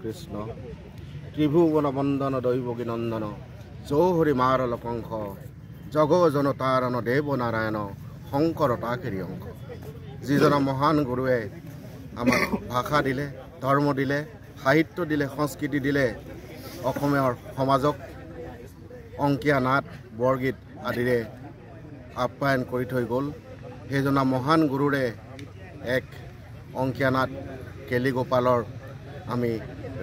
কৃষ্ণ ত্ৰিভুবন বন্দন দৈবকী নন্দন জৌহৰি মাৰল পঙ্খ জগ জনতাৰণ দেৱ নাৰায়ণ শংকৰ তাকেৰি অংশ। যিজন মহান গুৰুৱে আমাক ভাষা দিলে, ধৰ্ম দিলে, সাহিত্য দিলে, সংস্কৃতি দিলে, অসমীয়া সমাজক অংকীয়া নাট, বৰগীত আদিৰে আপ্যায়ন কৰি থৈ গ'ল। সেইজনা মহান গুৰুৰে এক অংকীয়া নাট কেলিগোপালৰ আমি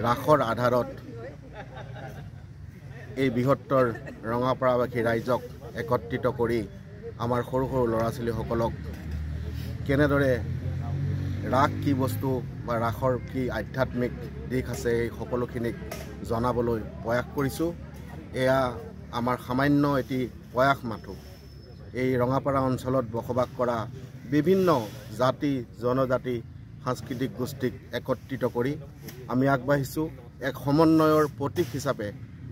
ৰাসৰ আধাৰত এই বৃহত্তৰ ৰঙাপাৰাবাসী ৰাইজক একত্ৰিত কৰি আমাৰ সৰু সৰু ল'ৰা ছোৱালীসকলক কেনেদৰে ৰাস কি বস্তু বা ৰাসৰ কি আধ্যাত্মিক দিশ আছে এই সকলোখিনিক জনাবলৈ প্ৰয়াস কৰিছোঁ। এয়া আমাৰ সামান্য এটি প্ৰয়াস মাথো। এই ৰঙাপাৰা অঞ্চলত বসবাস কৰা বিভিন্ন জাতি জনজাতি সাংস্কৃতিক গোষ্ঠীক একত্ৰিত কৰি আমি আগবাঢ়িছোঁ। এক সমন্বয়ৰ প্ৰতীক হিচাপে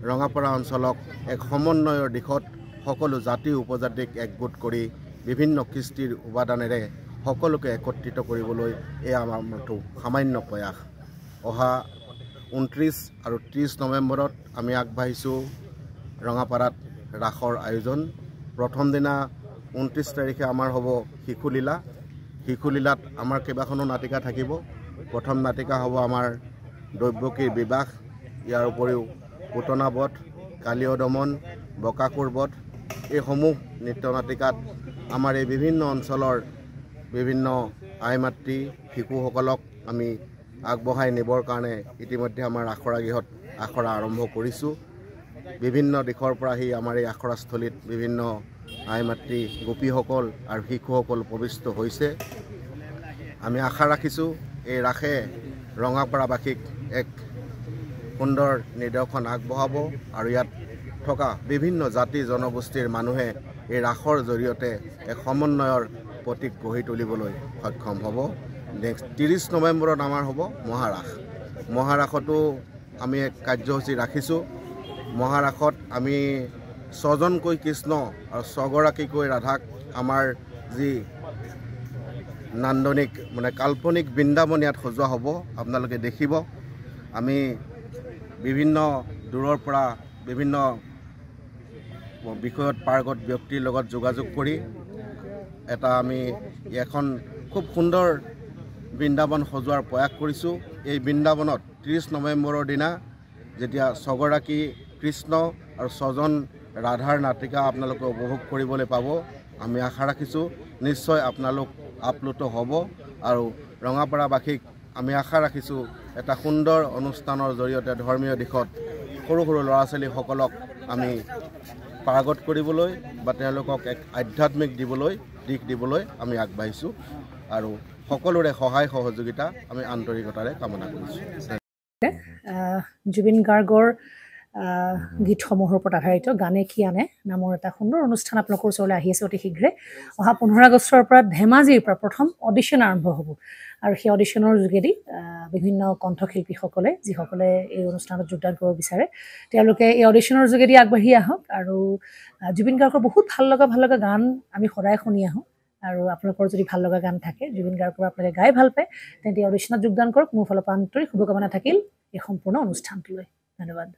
ৰঙাপাৰা অঞ্চলক এক সমন্বয়ৰ দিশত সকলো জাতি উপজাতিক একগোট কৰি বিভিন্ন কৃষ্টিৰ উপাদানেৰে সকলোকে একত্ৰিত কৰিবলৈ এয়া আমাৰ মাথো সামান্য প্ৰয়াস। অহা 29 আৰু 30 নৱেম্বৰত আমি আগবাঢ়িছোঁ ৰঙাপাৰাত ৰাসৰ আয়োজন। প্ৰথম দিনা 29 তাৰিখে আমাৰ হ'ব শিশুলীলা। শিশুলীলাত আমাৰ কেইবাখনো নাটিকা থাকিব। প্ৰথম নাটিকা হ'ব আমাৰ দৈৱকীৰ বিবাহ, ইয়াৰ উপৰিও পুতনা বধ, কালীয় দমন, বকাসুৰ বধ, এইসমূহ নৃত্য নাটিকাত আমাৰ এই বিভিন্ন অঞ্চলৰ বিভিন্ন আই মাতৃ শিশুসকলক আমি আগবঢ়াই নিবৰ কাৰণে ইতিমধ্যে আমাৰ আখৰা গৃহত আখৰা আৰম্ভ কৰিছোঁ। বিভিন্ন দিশৰ পৰা আহি আমাৰ এই আখৰাস্থলীত বিভিন্ন আই মাতৃ গোপীসকল আৰু শিশুসকল উপবিষ্ট হৈছে। আমি আশা ৰাখিছোঁ এই ৰাসে ৰঙাপাৰাবাসীক এক সুন্দৰ নিদৰ্শন আগবঢ়াব আৰু ইয়াত থকা বিভিন্ন জাতি জনগোষ্ঠীৰ মানুহে এই ৰাসৰ জৰিয়তে এক সমন্বয়ৰ প্ৰতীক গঢ়ি তুলিবলৈ সক্ষম হ'ব। নেক্সট 30 নৱেম্বৰত আমাৰ হ'ব মহাৰাস। মহাৰাসতো আমি এক কাৰ্যসূচী ৰাখিছোঁ। মহাৰাসত আমি 6জনকৈ কৃষ্ণ আৰু 6গৰাকীকৈ ৰাধাক আমাৰ যি নান্দনিক মানে কাল্পনিক বৃন্দাবন ইয়াত সজোৱা হ'ব, আপোনালোকে দেখিব। আমি বিভিন্ন দূৰৰ পৰা বিভিন্ন বিষয়ত পাৰ্গত ব্যক্তিৰ লগত যোগাযোগ কৰি এটা আমি এখন খুব সুন্দৰ বৃন্দাবন সজোৱাৰ প্ৰয়াস কৰিছোঁ। এই বৃন্দাবনত 30 নৱেম্বৰৰ দিনা যেতিয়া 6গৰাকী কৃষ্ণ আৰু 6জন ৰাধাৰ নাটিকা আপোনালোকে উপভোগ কৰিবলৈ পাব, আমি আশা ৰাখিছোঁ নিশ্চয় আপোনালোক আপ্লুত হ'ব। আৰু ৰঙাপাৰাবাসীক আমি আশা ৰাখিছোঁ এটা সুন্দৰ অনুষ্ঠানৰ জৰিয়তে ধৰ্মীয় দিশত সৰু সৰু ল'ৰা ছোৱালীসকলক আমি পাৰ্গত কৰিবলৈ বা তেওঁলোকক এক আধ্যাত্মিক দিশ দিবলৈ আমি আগবাঢ়িছোঁ আৰু সকলোৰে সহায় সহযোগিতা আমি আন্তৰিকতাৰে কামনা কৰিছোঁ। জুবিন গাৰ্গৰ গীতসমূহৰ ওপৰত আধাৰিত গানে কি আনে নামৰ এটা সুন্দৰ অনুষ্ঠান আপোনালোকৰ ওচৰলৈ আহি আছে অতি শীঘ্ৰে। অহা 15 আগষ্টৰ পৰা ধেমাজিৰ পৰা প্ৰথম অডিশ্যন আৰম্ভ হ'ব আৰু সেই অডিশ্যনৰ যোগেদি বিভিন্ন কণ্ঠশিল্পীসকলে যিসকলে এই অনুষ্ঠানত যোগদান কৰিব বিচাৰে তেওঁলোকে এই অডিশ্যনৰ যোগেদি আগবাঢ়ি আহক। আৰু জুবিন গাৰ্গৰ বহুত ভাল লগা গান আমি সদায় শুনি আহোঁ আৰু আপোনালোকৰ যদি ভাল লগা গান থাকে জুবিন গাৰ্গৰ আপোনালোকে গাই ভাল পায় তেন্তে অডিশ্যনত যোগদান কৰক। মোৰ ফালৰ পৰা আন্তৰিক শুভকামনা থাকিল এই সম্পূৰ্ণ অনুষ্ঠানটোলৈ। ধন্যবাদ।